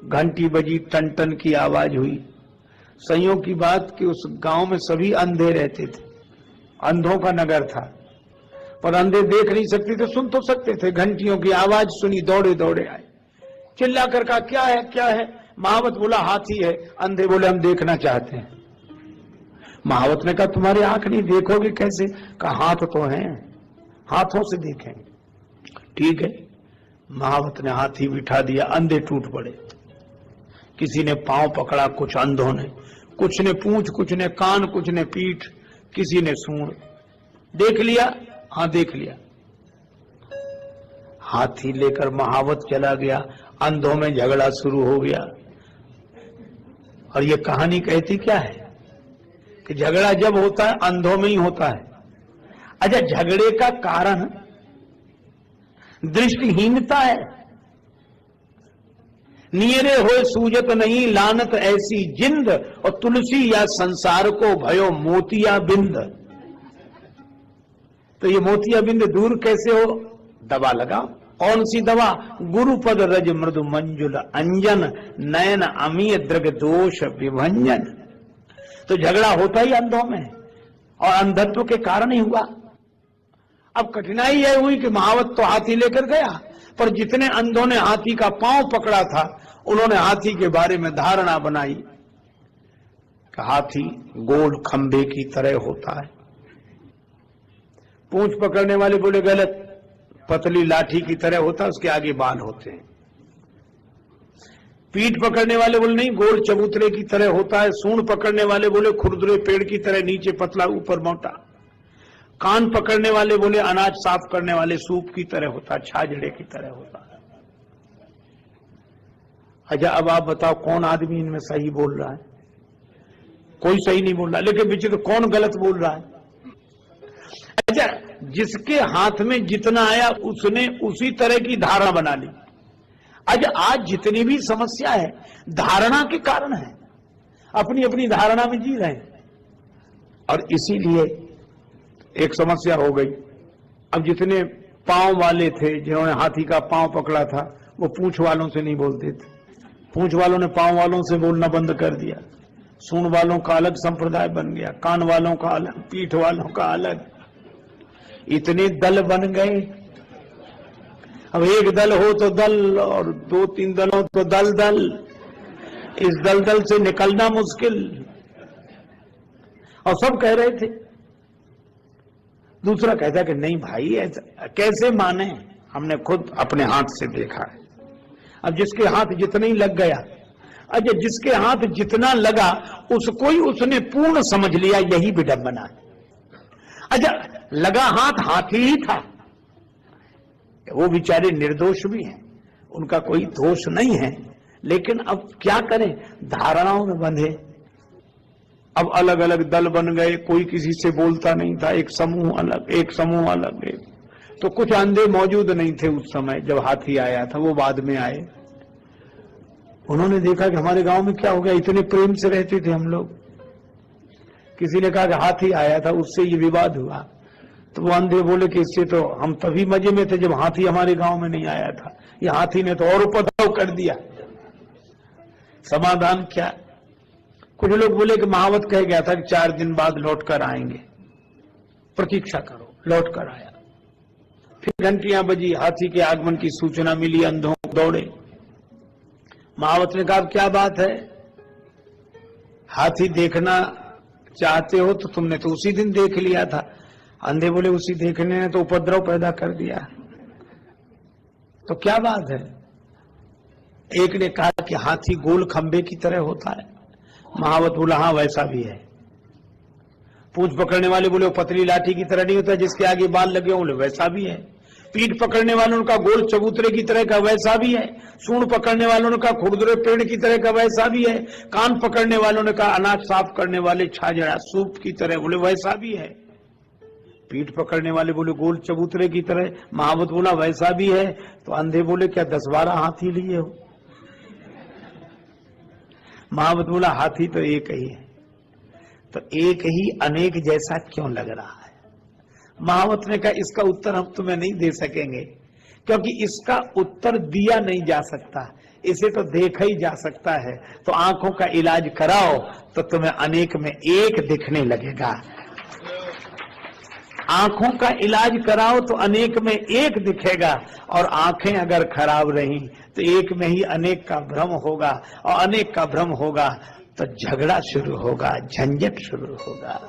घंटी बजी, ton ton की आवाज हुई। संयोग की बात कि उस गांव में सभी अंधे रहते थे, अंधों का नगर था, पर अंधे देख नहीं सकते थे, सुन तो सकते थे। घंटियों की आवाज सुनी, दौड़े दौड़े आए, चिल्ला कर कहा क्या है क्या है। महावत बोला हाथी है। अंधे बोले हम देखना चाहते हैं। महावत ने कहा तुम्हारी आंख नहीं, देखोगे कैसे? कहा हाथ तो हैं, हाथों से देखेंगे। ठीक है, महावत ने हाथी बिठा दिया। अंधे टूट पड़े, किसी ने पांव पकड़ा, कुछ अंधों ने, कुछ ने पूंछ, कुछ ने कान, कुछ ने पीठ, किसी ने सूंड। देख लिया? हाँ देख लिया। हाथी लेकर महावत चला गया, अंधों में झगड़ा शुरू हो गया। और ये कहानी कहती क्या है कि झगड़ा जब होता है अंधों में ही होता है। अच्छा, झगड़े का कारण दृष्टिहीनता है। नियरे होए सूजत नहीं लानत ऐसी जिंद, और तुलसी या संसार को भयो मोतिया बिंद। तो ये मोतिया बिंद दूर कैसे हो? दवा लगाओ। कौन सी दवा? गुरुपद रज मृदु मंजुल अंजन, नयन अमीय दृग दोष विभंजन। तो झगड़ा होता ही अंधों में, और अंधत्व के कारण ही हुआ। अब कठिनाई यह हुई कि महावत तो हाथी लेकर गया, पर जितने अंधों ने हाथी का पांव पकड़ा था, उन्होंने हाथी के बारे में धारणा बनाई कि हाथी गोल खंभे की तरह होता है। पूंछ पकड़ने वाले बोले गलत, पतली लाठी की तरह होता है, उसके आगे बाल होते हैं। पीठ पकड़ने वाले बोले नहीं, गोल चबूतरे की तरह होता है। सूंड पकड़ने वाले बोले खुरदुरे पेड़ की तरह, नीचे पतला ऊपर मोटा। कान पकड़ने वाले बोले अनाज साफ करने वाले सूप की तरह होता है, छाजड़े की तरह होता है। अच्छा, अब आप बताओ कौन आदमी इनमें सही बोल रहा है? कोई सही नहीं बोल रहा, लेकिन पीछे तो कौन गलत बोल रहा है? अच्छा, जिसके हाथ में जितना आया उसने उसी तरह की धारणा बना ली। अच्छा, आज जितनी भी समस्या है धारणा के कारण है, अपनी अपनी धारणा में जी रहे हैं, और इसीलिए एक समस्या हो गई। अब जितने पांव वाले थे, जिन्होंने हाथी का पांव पकड़ा था, वो पूंछ वालों से नहीं बोलते थे। पूंछ वालों ने पांव वालों से बोलना बंद कर दिया। सूंड वालों का अलग संप्रदाय बन गया, कान वालों का अलग, पीठ वालों का अलग। इतने दल बन गए। अब एक दल हो तो दल, और दो तीन दल हो तो दल दल। इस दल दल से निकलना मुश्किल। और सब कह रहे थे, दूसरा कहता कि नहीं भाई ऐसा कैसे माने, हमने खुद अपने हाथ से देखा है। अब जिसके हाथ जितना ही लग गया, अच्छा जिसके हाथ जितना लगा उसको ही उसने पूर्ण समझ लिया, यही विडंबना है। अच्छा, लगा हाथ हाथी ही था, वो बेचारे निर्दोष भी हैं, उनका कोई दोष नहीं है, लेकिन अब क्या करें, धारणाओं में बंधे। अब अलग अलग दल बन गए, कोई किसी से बोलता नहीं था, एक समूह अलग, एक समूह अलग। तो कुछ अंधे मौजूद नहीं थे उस समय जब हाथी आया था, वो बाद में आए। उन्होंने देखा कि हमारे गांव में क्या हो गया, इतने प्रेम से रहते थे हम लोग। किसी ने कहा कि हाथी आया था, उससे ये विवाद हुआ। तो वो अंधे बोले कि इससे तो हम तभी मजे में थे जब हाथी हमारे गांव में नहीं आया था, ये हाथी ने तो और उपद्रव कर दिया। समाधान क्या? कुछ लोग बोले कि महावत कह गया था कि 4 दिन बाद लौट कर आएंगे, प्रतीक्षा करो। लौट कर आया, फिर घंटियां बजी, हाथी के आगमन की सूचना मिली, अंधों दौड़े। महावत ने कहा क्या बात है, हाथी देखना चाहते हो तो तुमने तो उसी दिन देख लिया था। अंधे बोले उसी देखने ने तो उपद्रव पैदा कर दिया, तो क्या बात है? एक ने कहा कि हाथी गोल खंबे की तरह होता है। महावत बोला हाँ वैसा भी है। पूंछ पकड़ने वाले बोले वो पतली लाठी की तरह नहीं होता जिसके आगे बाल लगे हों, बोले वैसा भी है। पीठ पकड़ने वालों का गोल चबूतरे की तरह का वैसा भी है। सूंड पकड़ने वालों ने कहा खुरदुरे पेड़ की तरह का वैसा भी है। कान पकड़ने वालों ने कहा अनाज साफ करने वाले छाजड़ा सूप की तरह, बोले वैसा भी है। पीठ पकड़ने वाले बोले गोल चबूतरे की तरह। महावत बोला वैसा भी है। तो अंधे बोले क्या 10-12 हाथी लिए हो? महावत बोला हाथी तो एक ही है। तो एक ही अनेक जैसा क्यों लग रहा है? महावत ने कहा इसका उत्तर हम तुम्हें नहीं दे सकेंगे, क्योंकि इसका उत्तर दिया नहीं जा सकता। इसे तो देखा ही जा सकता है। तो आंखों का इलाज कराओ तो तुम्हें अनेक में एक दिखने लगेगा। आंखों का इलाज कराओ तो अनेक में एक दिखेगा, और आंखें अगर खराब रही तो एक में ही अनेक का भ्रम होगा, और अनेक का भ्रम होगा तो झगड़ा शुरू होगा, झंझट शुरू होगा।